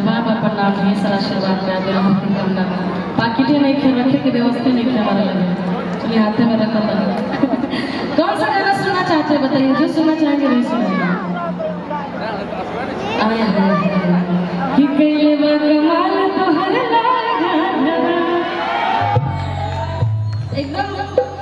बार बार प्रणाम ये सारा आशीर्वाद में आगे हम करना पाकिटे नहीं खेल रखे की व्यवस्था नहीं थे हमारा लगे चलिए हाथे में रखा था। कौन सा गाना सुनना चाहते हैं बताइए, जो सुनना चाहेंगे वही सुनिए। कि कइले बा कमाल तोहर लाल एकदम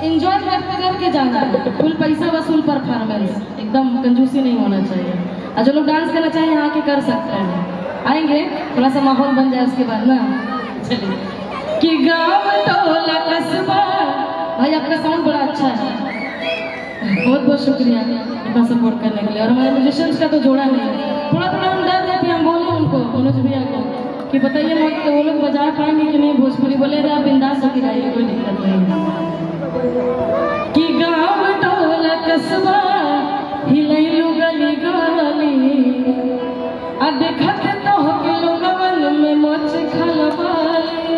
एंजॉय करके जाना है, फुल पैसा वसूल परफॉर्मेंस, एकदम कंजूसी नहीं होना चाहिए। और जो लोग डांस करना चाहिए यहाँ के कर सकते हैं, आएंगे थोड़ा सा माहौल बन जाए उसके बाद ना। चलिए कि गाँव टोला कस्बा, भाई आपका साउंड बड़ा अच्छा है, बहुत बहुत शुक्रिया इतना सपोर्ट करने के लिए। और हमारे म्यूजिशियंस का तो जोड़ा नहीं, थोड़ा थोड़ा हम डर रहे थे, हम बोले उनको मनोज भैया को कि बताइए मत तो वो लोग बजा पाएंगे कि नहीं भोजपुरी, बोले रहे आप बिंदास होकर गाइए कोई दिक्कत नहीं। कि गाँव टोला कस्बा हिलैलू गली गली आ देखत तो के लोगवन में मच खलबाली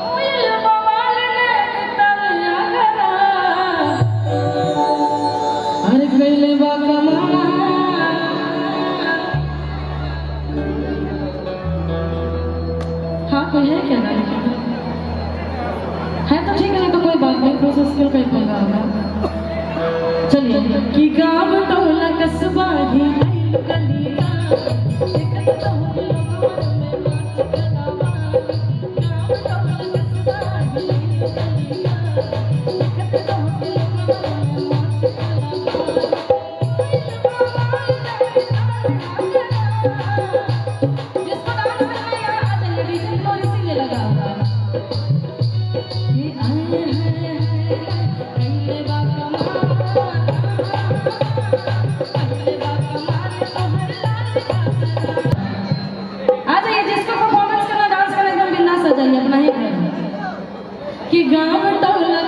ओइल बवाल ने तलिया गरा अरे कइले बा कमाल। हाँ कोई है क्या गाने का? है तो ठीक है, नहीं तो कोई बात नहीं, प्रोसेस स्किल का ही पंगा होगा। चलिए कि गाँव टोला कस्बा ही गली अपना ही कि गाँव टोला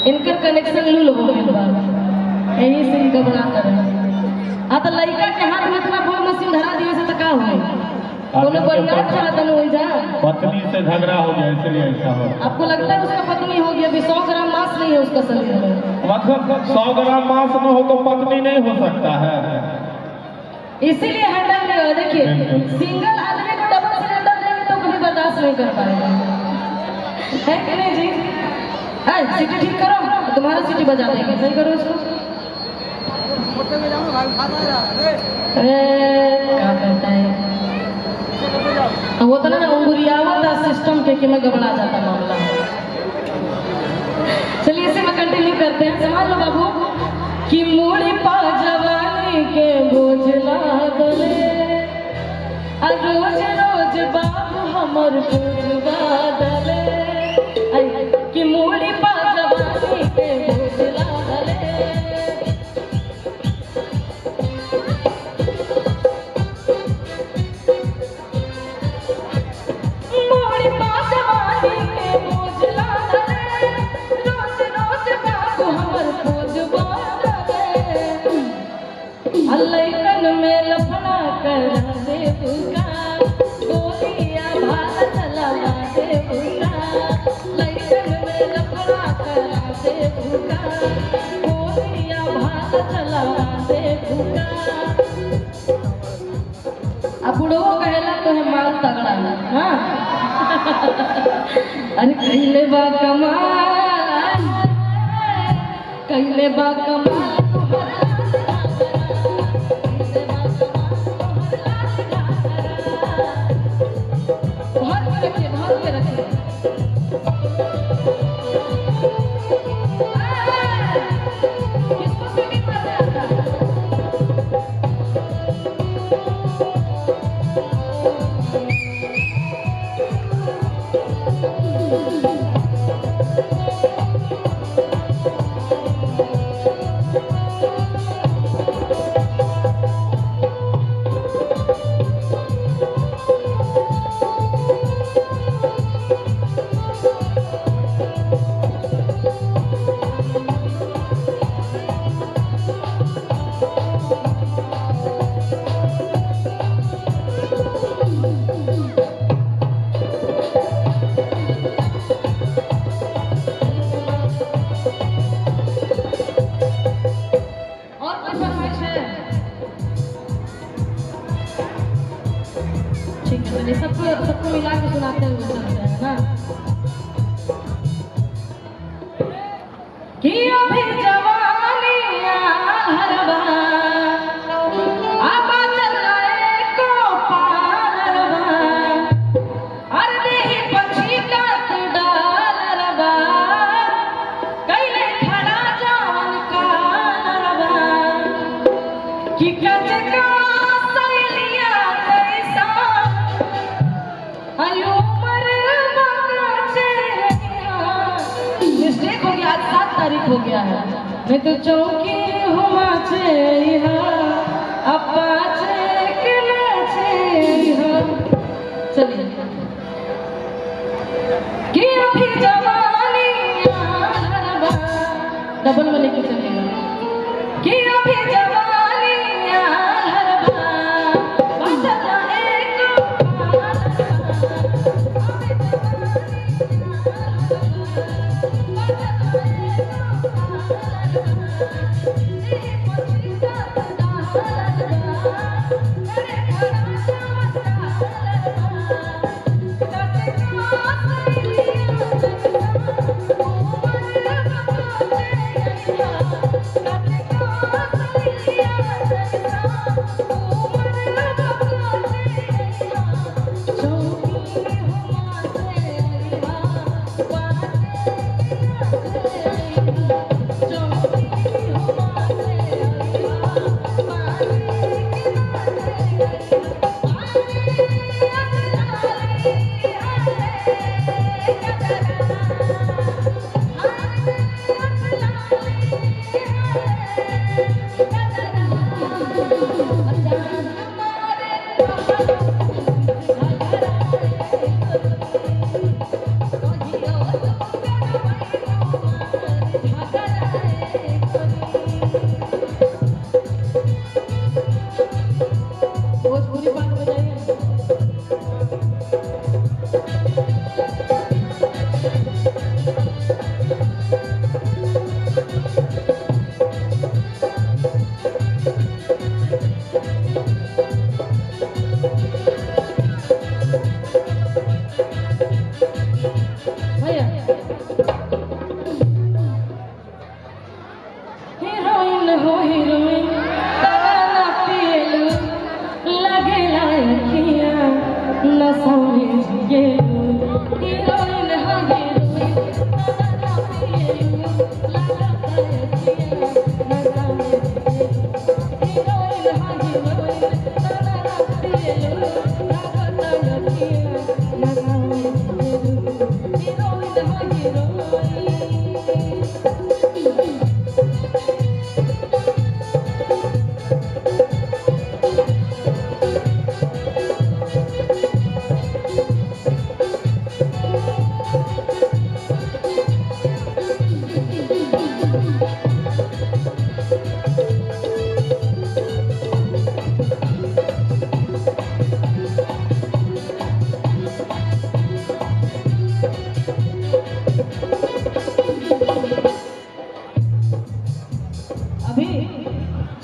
इनका कनेक्शन लूल हो गई बात यही से इनका बड़ा कर आ तो लड़का के हाथ में इतना बड़ा मशीन धरा दिए से तो का होई कोनो परिवार चाहता नहीं हो जा पत्नी से झगड़ा हो गया इसलिए ऐसा हो। आपको लगता है उसका पत्नी हो गया, अभी 100 ग्राम मांस नहीं है उसका शरीर में, मतलब 100 ग्राम मांस न हो तो पत्नी नहीं हो सकता है, इसीलिए हैंडल नहीं हो। देखिए सिंगल आदमी को डबल सिलेंडर देंगे तो कभी बर्दाश्त नहीं कर पाएगा, है कि नहीं जी? सिटी ठीक करो, तुम्हारा सिटी बजा देंगे, सही करो इसको। क्या कहता है वो तो ना अंगुरियावा था सिस्टम के में गबड़ा जाता मामला। चलिए इसे में कंटिन्यू करते हैं। समझ लो बाबू कि मूड़ी पा जवानी के बोझला दले रोज रोज बाबू हमर बोझवा दले कि मूड़ी पा जवानी के बोझला दले लइकन में लफड़ा करा दे बुका गोलियां भाला चलावा दे बुका लइकन में लफड़ा करा दे बुका गोलियां भाला चलावा दे बुका। अब बुढ़ो कहला तो है माल तगड़ा है हाँ अरे कहले बा कमाल कहले बा कमाल सबको मिला के सुनाते हुए चलते हैं ना कि अभी जवानी हरवा आबा चलाए को पारवा अरे देही पक्षी का तू डाल रवा कैले खड़ा जान का रवा कि कच का मिस्टेक हो गया आज 7 तारीख हो गया है मैं तो चौकी हुआ छे अपा चलिए कि अभी जवानी डबल में लेके चलेगा कि अभी जवानी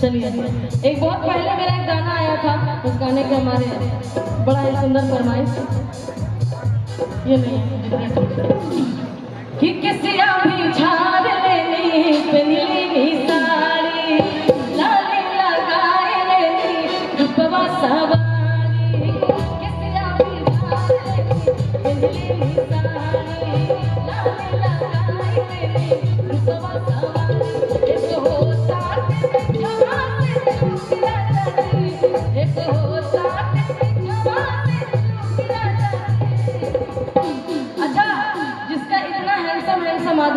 चलिए, एक बहुत पहले मेरा एक गाना आया था, उस गाने के हमारे बड़ा ही सुंदर फरमाइश ये नहीं है कि किसिया भी झाड़ लेनी पहली साड़ी लाली लगाए लेनी रूपवा सवारी किसिया भी झाड़ लेनी पहली साड़ी लाली लगाए लेनी रूपवा सवारी एक हो साथ एक हो